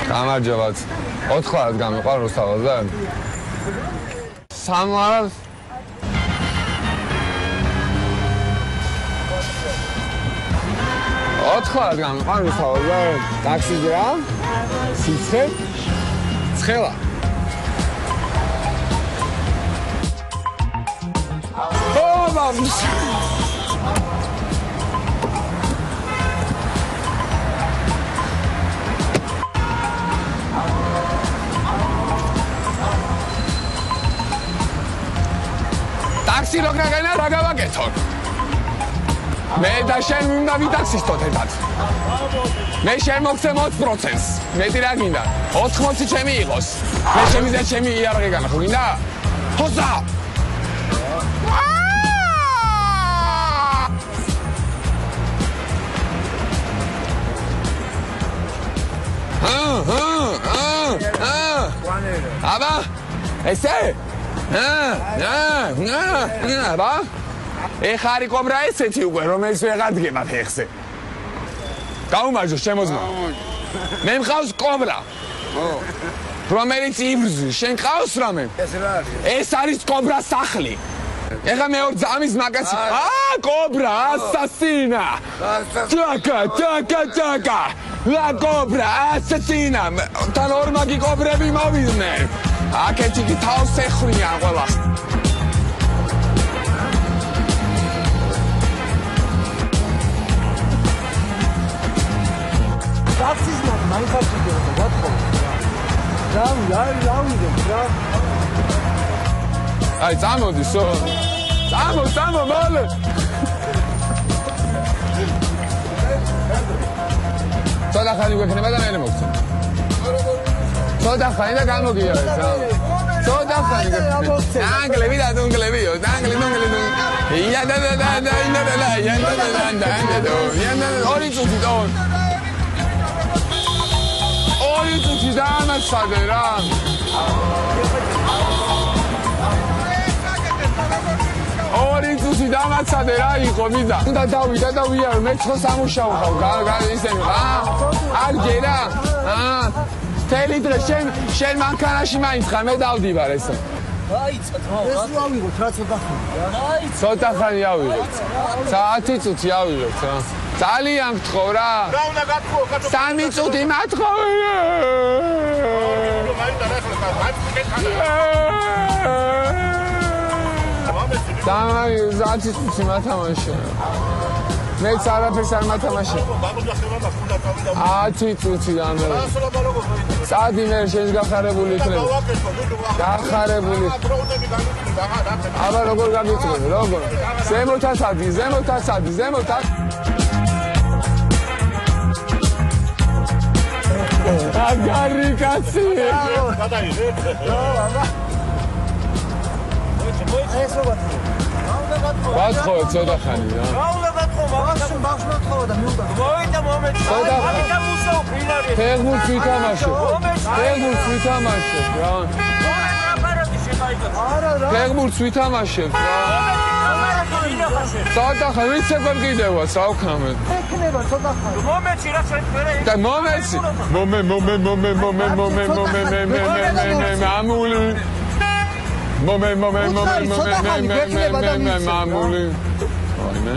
გამარჯობათ. 4 ხარად გამიყვარ რუსთაველზე. სამარავს 4 ხარად გამიყვარ რუსთაველზე. ტაქსიზე რა? სიცხე? ცხელა. მამს ტაქსი რო გაგენა რა გავაკეთოთ? მე და შენ უნდა ვიტაქსისტოთ ერთად. მე შენ მოგცემ 20%-ს. მეტი რა გინდა? 80 ჩემი იყოს. მე შემიძლია ჩემი იარაღი განახო, გინდა? ხოსა! აბა ესე აბა ეხა არის კობრა ესეთი უკვე რომელიც ვეღარ დგება ფეხზე გაუმარჯოს შემოძმა მე მყავს კობრა რომელიც იბრძვის შენ ყავს რამე ეს არის კობრას სახლი ეხა მე ორ ძამის მაგაცი კობრა ასასინა ტაკა La cobra assassina! Tan ormagi cobrები მოვიდნენ. აქეთი კი თავს ეხრიან ყველას. ტაქსიზმა მაინფარქტია და გათხოვა. რა. აი, წამოდი, სო. წამო, მალე. Toda ხანი გვექნება და მე მოგწევ. Toda ხანი და გამოგიარე რა. Toda ხანი. ანგლები და დუნგლებიო, ანგლები. ორი წუთი და ორი წუთი და ამასადე რა. ორი წუთი დამაცადე რა იყო მინდა. უნდა დავიდა და ვიარო მე ხო სამუშაო ხავ. ისენი არ გერა. თელი დღე შენ მანქანაში მაინც ხარ მე დავდივარ ესე. აიცოთ რა. ეს ავიღოთ რა ცოტა ხანი რა. აიცოთ. ცოტა ხანი ავიღოთ. 10 წუთი ავიღოთ რა. ძალიან გთხოვ რა. რა უნდა გათხოვო კაცო? 3 წუთი მათხოვე. დამაი 10 წუთი მათამაშე. მეც არაფერს არ მათამაშე. 10 წუთი დამე. სადი მე შენს გახარებული იქნება. გახარებული. აბა როგორ გაგიწევ? როგორ? ზემოთ. აგარი კაცი. ეს როგორ? გათხოვე ცოტა ხანი რა. რა უნდა გათხოვო? მაგას მოგთხოვო და მიუტა. მოიდა მომენტი. ამიტომ მუსაო ფინალი. ფეხბურთს ვითამაშებ რა. ფეხბურთს ვითამაშებ რა. ცოტა ხანი ვიცი კიდევა საუქამეთ. ეკნება ცოტა ხანი. მომენტი რა შეფერე. და მომენტი. მამული. მომენტ. მამული. ოიმე.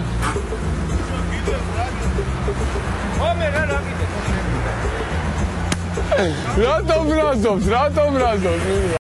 რატომ ბრაზობს?